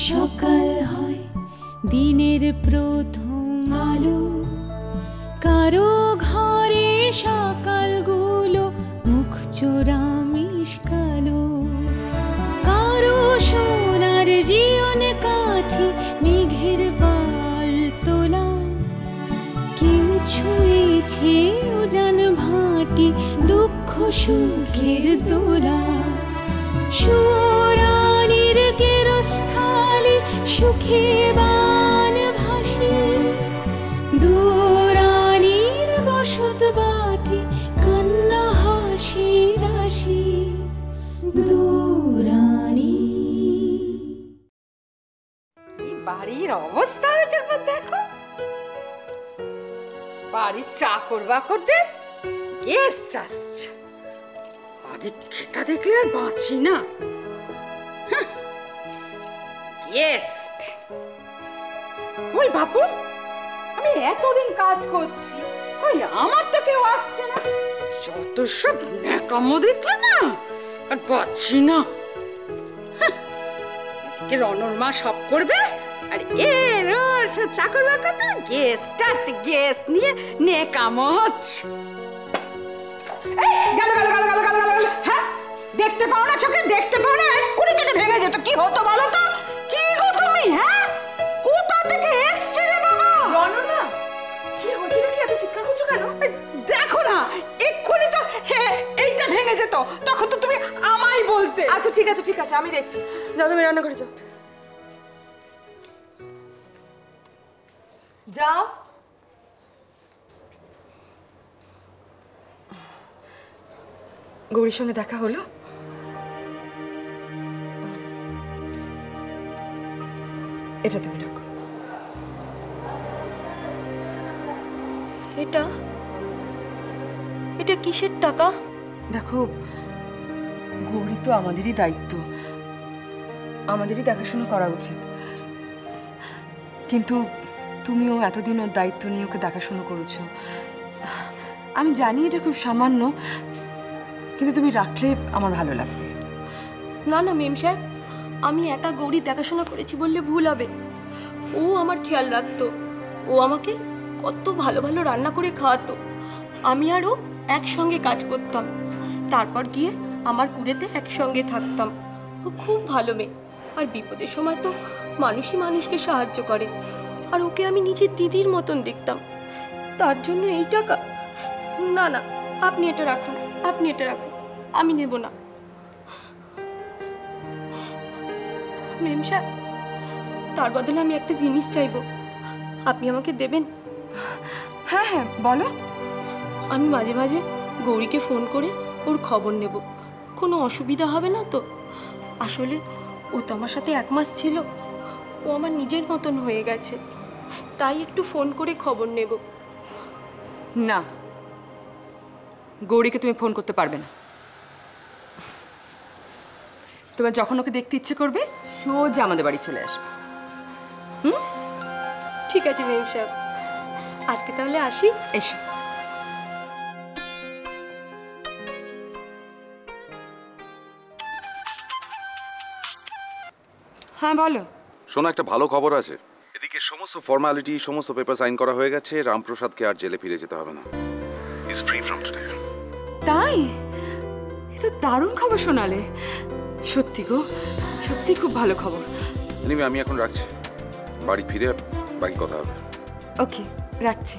সকাল হয় দিনের প্রথম আলো, কারো ঘরে সকালগুলো মুখ চোরা মিশকালো, কারো সোনার জীবন কাঠি মেঘের পাল তোলা, কেউ ছুঁয়েছে উজান ভাটি দুঃখ সুখের দোলা। সুরানির গেরস্থালি সুখে বান ভাসি, দুরানির বসত বাটি কান্না হাসি রাশি। দুরানি বাড়ির অবস্থা হয়েছে দেখো, বাড়ির চাকর বাকরদের গেস্ট আসছে, আদিক্ষেতা দেখলে আর বাঁচি না। গেস্ট ওই বাপু, আমি এতদিন কাজ করছি, ওই আমার তো কেউ আসছে না, যত সব ন্যাকামো দেখলে না আর বাঁচি না। এদিকে রনর মা সব করবে আর এর ওর সব চাকর বাকরদের গেস্ট আসছে, গেস্ট নিয়ে ন্যাকামো হচ্ছে। হ্যাঁ, দেখতে পাও না চোখে, দেখতে পাও না? এক্ষুনি যদি ভেঙে যেত কি হতো বলো তো? কি গো তুমি, হ্যাঁ কোথা থেকে এসছে রে বাবা? রনর মা, কি হচ্ছে নাকি? এত চিৎকার করছো কেন? দেখো না, এক্ষুনি তো এইটা ভেঙে যেত, তখন তো তুমি আমায় বলতে। আচ্ছা ঠিক আছে ঠিক আছে, আমি দেখছি। যাও তুমি রান্না করে যাও। যাও। গৌরীর সঙ্গে দেখা হলো? এটা তুমি রাখো। এটা এটা কিসের টাকা? দেখো গৌরী তো আমাদেরই দায়িত্ব, আমাদেরই দেখাশোনা করা উচিত, কিন্তু তুমিও এতদিন ওর দায়িত্ব নিয়ে ওকে দেখাশোনা করেছো। আমি জানি এটা খুব সামান্য, কিন্তু তুমি রাখলে আমার ভালো লাগবে। না না মেম সাহেব, আমি একা গৌরী দেখাশোনা করেছি বললে ভুল হবে। ও আমার খেয়াল রাখতো, ও আমাকে কত ভালো ভালো রান্না করে খাওয়াতো, আমি আর ও একসঙ্গে কাজ করতাম, তারপর গিয়ে আমার কুড়েতে একসঙ্গে থাকতাম। ও খুব ভালো মেয়ে, আর বিপদের সময় তো মানুষই মানুষকে সাহায্য করে, আর ওকে আমি নিজের দিদির মতন দেখতাম। তার জন্য এই টাকা? না না, আপনি এটা রাখুন, আপনি এটা রাখুন, আমি নেব না। মেম সাহেব, তার বদলে আমি একটা জিনিস চাইবো, আপনি আমাকে দেবেন? হ্যাঁ হ্যাঁ বলো। আমি মাঝে মাঝে গৌরীকে ফোন করে ওর খবর নেব, কোনো অসুবিধা হবে না তো? আসলে ও তো আমার সাথে 1 মাস ছিল, ও আমার নিজের মতন হয়ে গেছে, তাই একটু ফোন করে খবর নেব। না, গৌরীকে তুমি ফোন করতে পারবে না। তোমার যখন ওকে দেখতে ইচ্ছে করবে সোজা আমাদের বাড়ি চলে আসবে। ঠিক আছে মেম সাহেব, আজকে তাহলে আসি। এসো। হ্যাঁ বলো। শোনো, একটা ভালো খবর আছে। এদিকে সমস্ত ফর্মালিটি, সমস্ত পেপার সাইন করা হয়ে গেছে। রামপ্রসাদকে আর জেলে ফিরে যেতে হবে না। He is free from today. তাই? এ তো দারুণ খবর শোনালে। সত্যি গো, সত্যি খুব ভালো খবর। এনিওয়ে, আমি এখন রাখছি, বাড়ি ফিরে বাকি কথা হবে। ওকে, রাখছি।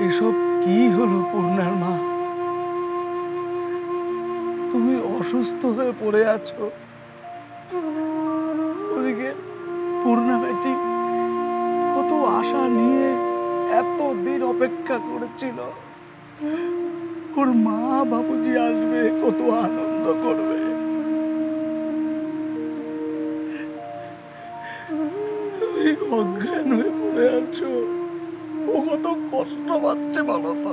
এসব কি হলো পূর্ণার মা? তুমি অসুস্থ হয়ে পড়ে আছো, ওদিকে পূর্ণা বেটি কত আশা নিয়ে এতদিন অপেক্ষা করেছিল, ওর মা বাবুজি আসবে, কত আনন্দ করবে। তুমি অজ্ঞান হয়ে পড়ে আছো, ও কত কষ্ট পাচ্ছে বলো তো।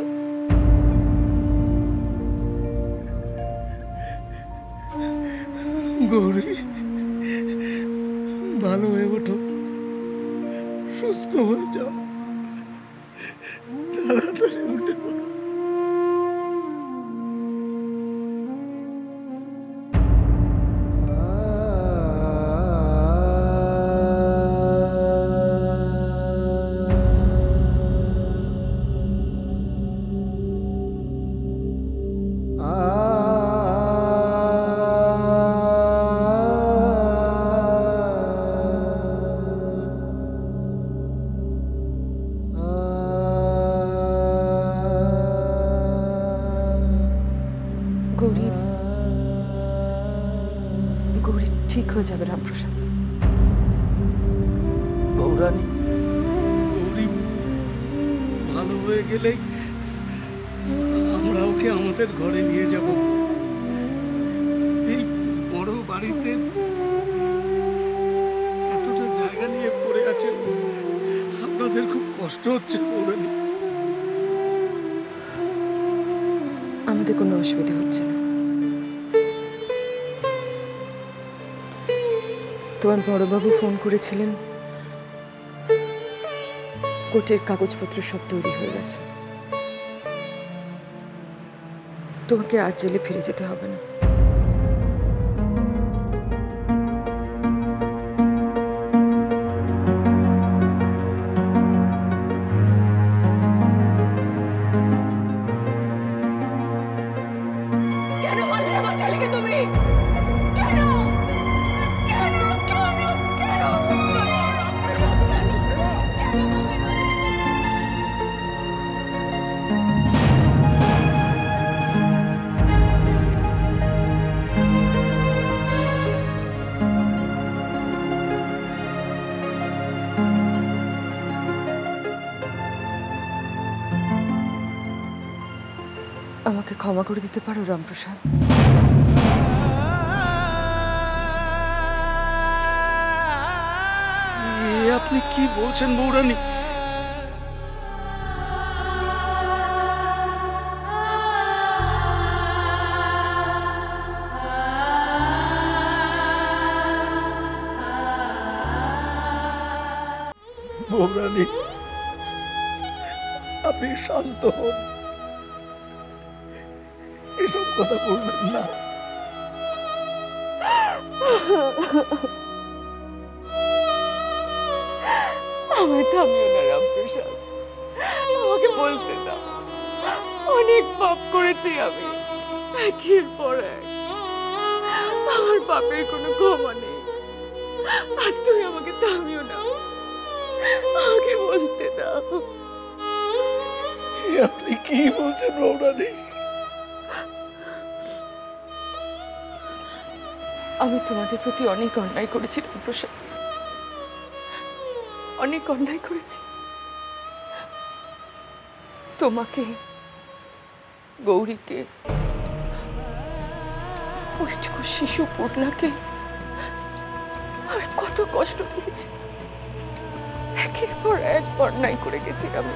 গৌরী, ভালো হয়ে ওঠো, সুস্থ হয়ে যাও, তাড়াতাড়ি উঠে পড়ো। হয়ে যাবে রামপ্রসাদ। বৌরানী, গৌরী ভালো হয়ে গেলেই আমরা ওকে আমাদের ঘরে নিয়ে যাব। এই বড় বাড়িতে এতটা জায়গা নিয়ে পড়ে আছে, আপনাদের খুব কষ্ট হচ্ছে বৌরানী। আমাদের কোনো অসুবিধা হচ্ছে না। তোমার বড়বাবু ফোন করেছিলেন, কোর্টের কাগজপত্র সব তৈরি হয়ে গেছে। তোমাকে আজ জেলে ফিরে যেতে হবে না। কেন মারলে আমার ছেলেকে তুমি? কেন? কেন? কেন? কেন? আমাকে ক্ষমা করে দিতে পারো রামপ্রসাদ? আপনি কি বলছেন বৌরানী? বৌরানী, আপনি শান্ত হন, এসব কথা বলবেন না। আমায় থামিও না রামপ্রসাদ, আমাকে বলতে দাও। অনেক পাপ করেছি আমি, একের পর এক। আমার পাপের কোনো ক্ষমা নেই। আজ তুমি আমাকে থামিও না, আমাকে বলতে দাও। আপনি কি বলছেন বৌরানী? আমি তোমাদের প্রতি অনেক অন্যায় করেছি রামপ্রসাদ, অনেক অন্যায় করেছি। তোমাকে, গৌরীকে, ওইটুকু শিশু পূর্ণাকে আমি কত কষ্ট দিয়েছি। একের পর এক অন্যায় করে গেছি আমি।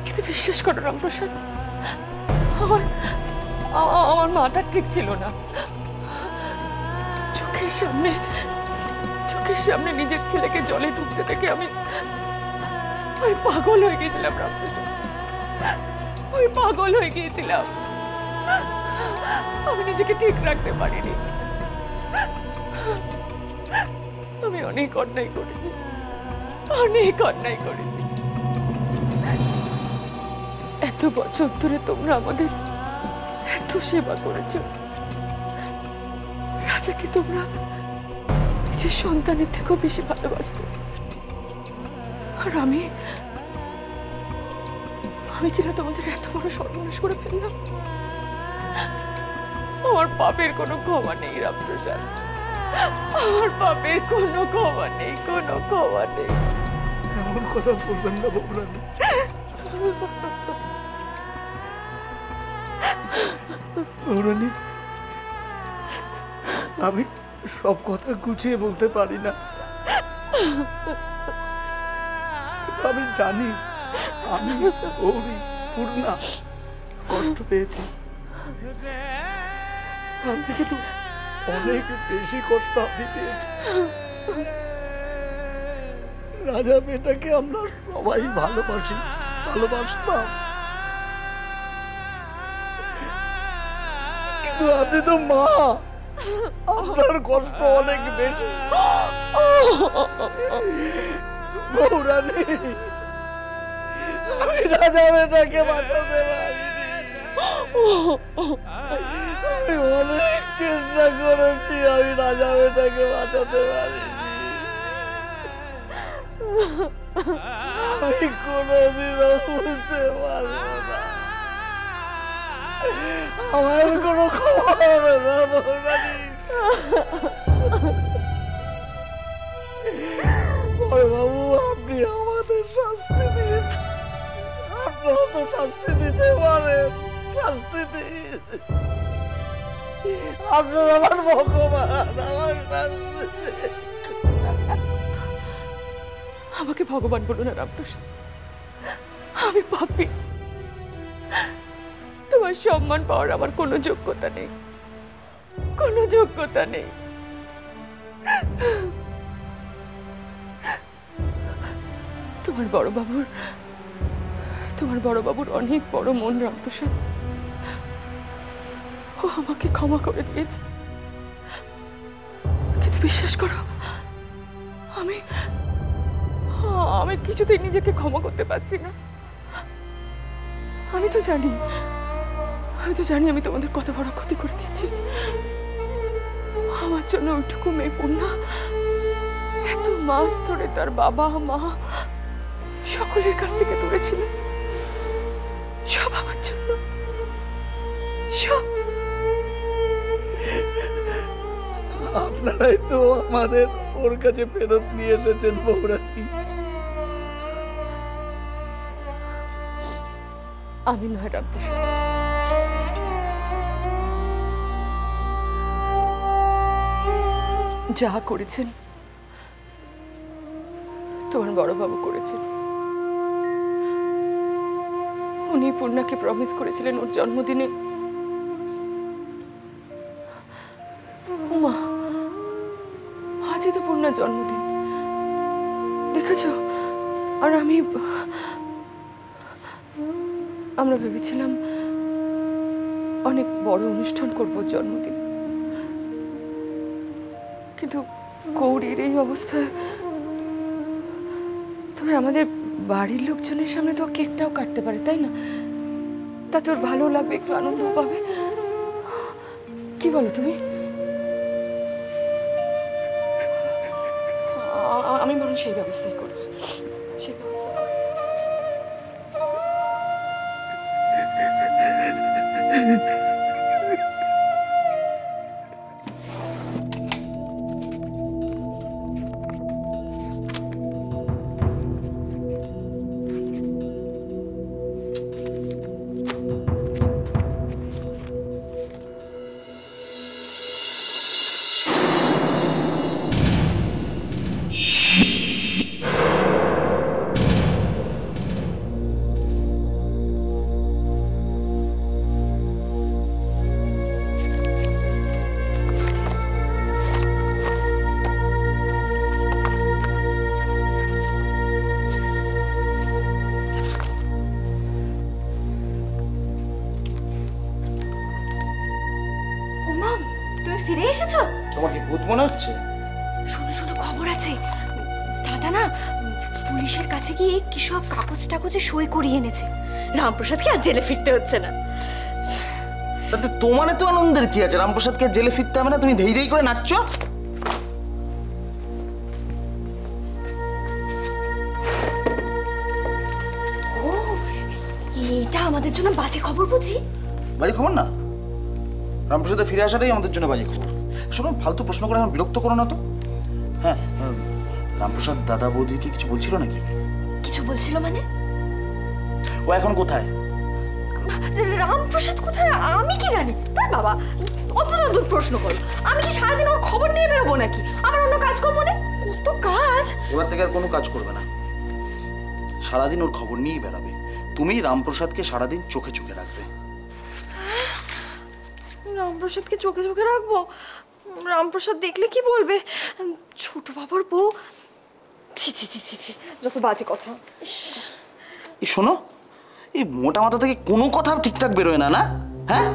কিন্তু বিশ্বাস করো রামপ্রসাদ, আমার মাথা ঠিক ছিল না। চোখের সামনে নিজের ছেলেকে জলে ডুবতে দেখে আমি পাগল হয়ে গিয়েছিলাম রামপ্রসাদ, পাগল হয়ে গিয়েছিলাম। আমি নিজেকে ঠিক রাখতে পারিনি। আমি অনেক অন্যায় করেছি, অনেক অন্যায় করেছি। এত বছর ধরে তোমরা আমাদের এত সেবা করেছ। রাজাকে তোমরা নিজের সন্তানের থেকেও বেশি ভালোবাসতে। আর আমি কিনা তোমাদের এত বড় সর্বনাশ করে ফেললাম। আমার পাপের কোনো ক্ষমা নেই রামপ্রসাদ, আমার পাপের কোনো ক্ষমা নেই, কোনো ক্ষমা নেই। এমন কথা বলবেন না বৌরানী। বৌরানী, আমি সব কথা গুছিয়ে বলতে পারি না। আমি জানি আমি গৌরী, পূর্ণা কষ্ট পেয়েছি। তার থেকে তো অনেক বেশি কষ্ট আপনি পেয়েছেন। রাজা মেয়েটাকে আমরা সবাই ভালোবাসতাম, কিন্তু আপনি তো মা, আপনার কষ্ট অনেক বেশি। বৌরানী, আমি রাজা মেয়েটাকে বাঁচাতে পারিনি। আমি অনেক চেষ্টা করেছি, আমি রাজা মেয়েটাকে বাঁচাতে পারিনি। আমি কোনোদিনও বলতে পারবো না, আমার কোনো ক্ষমা হবে না বৌরানী। বাবু, আপনি আমাদের শাস্তি দিন, আপনারা তো শাস্তি দিতে পারেন, শাস্তি দিন। আপনার আমার ভগবান, আমার শাস্তি দিন। আমাকে ভগবান বলো না রামপ্রসাদ, আমি পাপী। তোমার সম্মান পাওয়ার আমার কোনো যোগ্যতা নেই, কোনো যোগ্যতা নেই। তোমার বড়বাবুর অনেক বড় মন রামপ্রসাদ। ও আমাকে ক্ষমা করে দিয়েছে, কিন্তু বিশ্বাস করো আমি কিছুতেই নিজেকে ক্ষমা করতে পারছি না। আমি তো জানি আমি তোমাদের কত বড় ক্ষতি করে দিয়েছি। আমার জন্য ওইটুকু মেয়ে পূর্ণা এত মাস ধরে তার বাবা মা সকলের কাছ থেকে দূরে ছিল, সব আমার জন্য, সব। আপনারাই তো আমাদের ওর কাছে ফেরত নিয়ে এসেছেন বৌরানী। আমি নয় রামপ্রসাদ, যা করেছেন তোমার বড়বাবু করেছেন। উনি পূর্ণাকে প্রমিস করেছিলেন ওর জন্মদিনে। উমা, আজই তো পূর্ণার জন্মদিন, দেখেছ? আর আমরা ভেবেছিলাম অনেক বড় অনুষ্ঠান করব জন্মদিন, কিন্তু গৌরীর এই অবস্থায়। তবে আমাদের বাড়ির লোকজনের সামনে তো কেকটাও কাটতে পারে, তাই না? তা তোর ভালো লাগবে, একটু আনন্দ পাবে। কি বলো তুমি? আমি বরং সেই ব্যবস্থাই করবো, সেই ব্যবস্থা। ফিরে এসেছো? তোমার কি ভূত মনে হচ্ছে? শোনো খবর আছে। দাদা না পুলিশের কাছে গিয়ে কি সব কাগজে সই করিয়ে এনেছে। রামপ্রসাদকে আর জেলে ফিরতে হচ্ছে না। তাতে তোমার তো আনন্দের কি আছে? রামপ্রসাদকে জেলে ফিরতে হবে না, তুমি ধেই ধেই করে নাচছো। ও, এটা আমাদের জন্য বাজে খবর বুঝি? বাজে খবর না, রামপ্রসাদে ফিরে আসাটাই আমাদের জন্য বাজে খবর। শোনো, ফালতু প্রশ্ন করে এখন বিরক্ত করো না তো। হ্যাঁ, রামপ্রসাদ দাদা বৌদিকে কিছু বলছিল নাকি? কিছু বলছিল মানে? ও এখন কোথায়? রামপ্রসাদ কোথায় আমি কি জানি? তার বাবা অদ্ভুত প্রশ্ন করো। আমি কি সারাদিন ওর খবর নিয়ে বেরোবো নাকি? আমার অন্য কাজ করবো না? কত কাজ। এবার থেকে আর কোনো কাজ করবে না, সারাদিন ওর খবর নিয়েই বেড়াবে। তুমি রামপ্রসাদকে সারাদিন চোখে চোখে রাখবে। রামপ্রসাদকে চোখে চোখে রাখবো? রামপ্রসাদ দেখলে কি বলবে? ছোট বাবার বউ। যত বাজে কথা। এই শোনো, এই মোটা মাথা থেকে কোনো কথা ঠিকঠাক বেরোয় না, না? হ্যাঁ,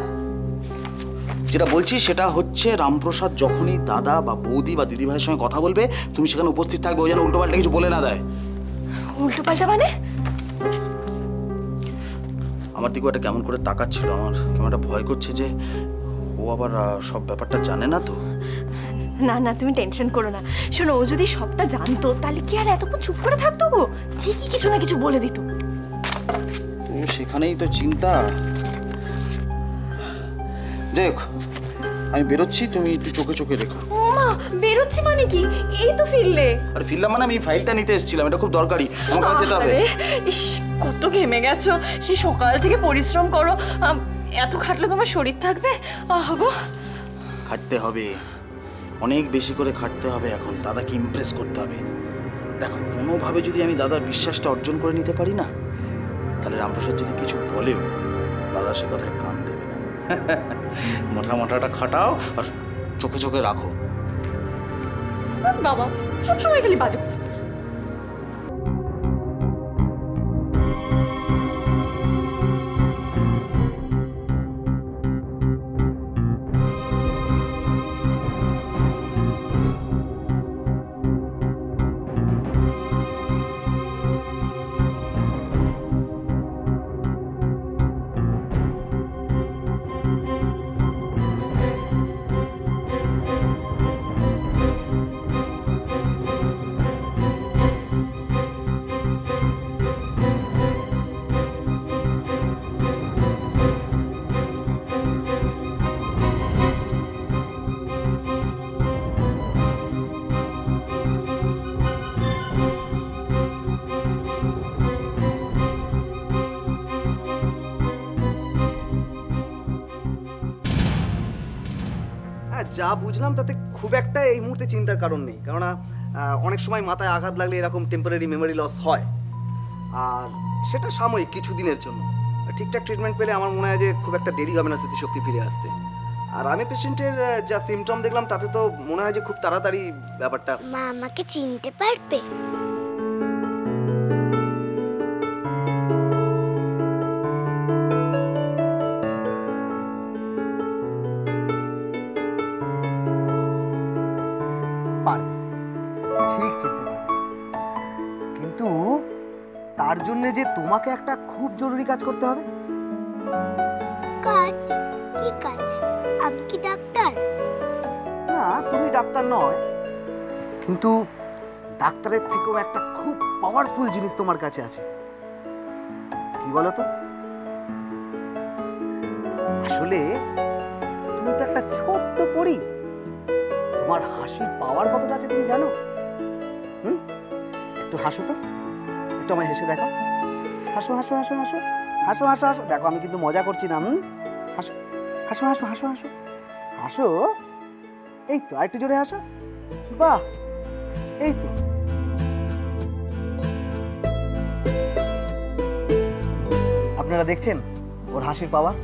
যেটা বলছি সেটা হচ্ছে রামপ্রসাদ যখনই দাদা বা বৌদি বা দিদি ভাইয়ের সঙ্গে কথা বলবে, তুমি সেখানে উপস্থিত থাকবে। ওই যেন উল্টো পাল্টা কিছু বলে না দেয়। উল্টো পাল্টা মানে? আমার দিকে একটা কেমন করে তাকাচ্ছিল, আমার কেমন একটা ভয় করছে যে ও আবার সব ব্যাপারটা জানে না তো। না তুমি টেনশন করো না। শোনো, ও যদি সবটা জানতো তাহলে কি আর এতক্ষণ চুপ করে থাকতো গো? ঠিকই কিছু না কিছু বলে দিত। তো সেখানেই তো চিন্তা। যাই হোক, আমি বেরোচ্ছি, তুমি একটু চোখে চোখে রেখো। ও মা, বেরোচ্ছি মানে কি? এই তো ফিরলে। আর ফিরলাম মানে আমি ফাইলটা নিতে এসেছিলাম, এটা খুব দরকারি, আমার কাছে যেতে হবে। ইস, কত ঘেমে গেছো, সে সকাল থেকে পরিশ্রম করো, এত খাটলে তোমার শরীর থাকবে? গো, খাটতে হবে, অনেক বেশি করে খাটতে হবে। এখন দাদাকে ইমপ্রেস করতে হবে। দেখো, কোনোভাবে যদি আমি দাদার বিশ্বাসটা অর্জন করে নিতে পারি না, তাহলে রামপ্রসাদ যদি কিছু বলেও দাদা সে কথায় কান দেবে না। মোটা মোটাটা খাটাও আর চোখে চোখে রাখো। বাবা সবসময় খালি বাজে কথা। যা বুঝলাম তাতে খুব একটা এই মুহূর্তে চিন্তার কারণ নেই, কেননা অনেক সময় মাথায় আঘাত লাগলে এরকম টেম্পোরারি মেমোরি লস হয়, আর সেটা সাময়িক কিছুদিনের জন্য। ঠিকঠাক ট্রিটমেন্ট পেলে আমার মনে হয় যে খুব একটা দেরি হবে না স্মৃতিশক্তি ফিরে আসতে। আর আমি পেশেন্টের যা সিমটম দেখলাম তাতে তো মনে হয় যে খুব তাড়াতাড়ি ব্যাপারটা। মা আমাকে চিনতে পারবে? ঠিক চিনতে পারবে, কিন্তু তার জন্য যে তোমাকে একটা খুব জরুরি কাজ করতে হবে। কাজ? কি কাজ? আমি কি ডাক্তার? না, তুমি ডাক্তার নয়, কিন্তু ডাক্তারের থেকেও একটা খুব পাওয়ারফুল জিনিস তোমার কাছে আছে। কি বলো তো? আসলে তুমি তো একটা ছোট্ট পরী। তোমার হাসির পাওয়ার কতটা আছে তুমি জানো? একটু হাসো তো, একটু আমায় হেসে দেখো। হাসো হাসো হাসো হাসো হাসো হাসো হাসো, দেখো আমি কিন্তু মজা করছি না। হাসো হাসো হাসো হাসো হাসো হাসো, এই তো, আরেকটু জোরে হাসো। বাহ, এই তো। আপনারা দেখছেন ওর হাসির পাওয়ার?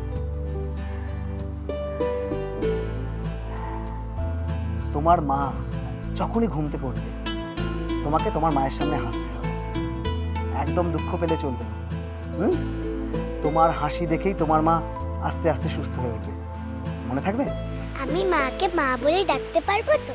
তোমার মা যখনই ঘুম থেকে উঠবে তোমাকে তোমার মায়ের সামনে হাসতে হবে, একদম দুঃখ পেলে চলবে না। তোমার হাসি দেখেই তোমার মা আস্তে আস্তে সুস্থ হয়ে উঠবে, মনে থাকবে? আমি মাকে মা বলে ডাকতে পারবো তো?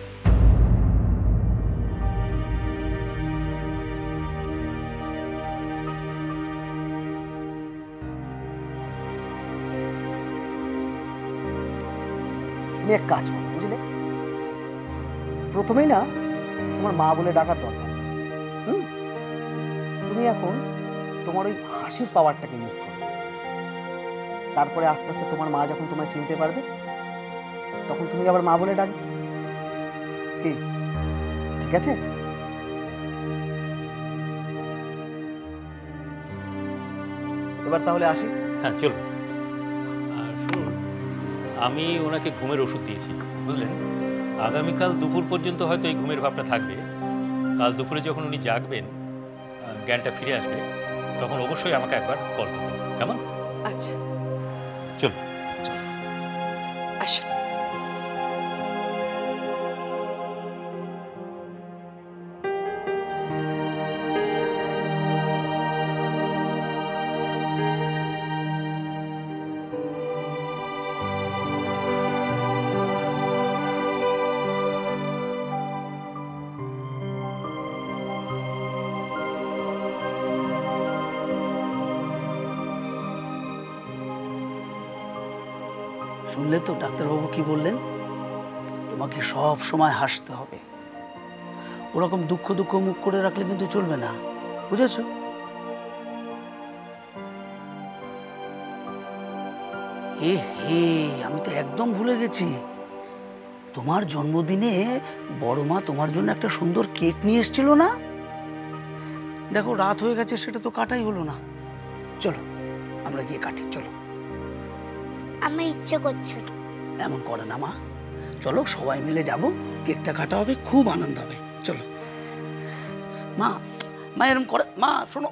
তুমি এক কাজ করো, বুঝলে? প্রথমেই না তোমার মা বলে ডাকার দরকার। তুমি এখন তোমার ওই হাসির পাওয়ারটাকে ইউজ করো। তারপরে আস্তে আস্তে তোমার মা যখন তোমায় চিনতে পারবে তখন তুমি আবার মা বলে ডাকবে। কি ঠিক আছে? এবার তাহলে আসি। হ্যাঁ চলুন। আর শুনুন, আমি ওনাকে ঘুমের ওষুধ দিয়েছি, বুঝলেন? আগামীকাল দুপুর পর্যন্ত হয়তো এই ঘুমের ভাবটা থাকবে। কাল দুপুরে যখন উনি জাগবেন, জ্ঞানটা ফিরে আসবে, তখন অবশ্যই আমাকে একবার কল করবেন, কেমন? আচ্ছা চলুন আসুন। শুনলে তো ডাক্তারবাবু কি বললেন? তোমাকে সব সময় হাসতে হবে, ওরকম দুঃখ দুঃখ মুখ করে রাখলে কিন্তু চলবে না, বুঝেছো? এ হে, আমি তো একদম ভুলে গেছি, তোমার জন্মদিনে বড় মা তোমার জন্য একটা সুন্দর কেক নিয়ে এসেছিল না? দেখো রাত হয়ে গেছে, সেটা তো কাটাই হলো না। চলো আমরা গিয়ে কাটি, চলো। আমার ইচ্ছে করছে না। এমন করে না মা, চলো সবাই মিলে যাব, কেকটা কাটা হবে, খুব আনন্দ হবে, চলো। মা মা এরকম করে, মা শোনো।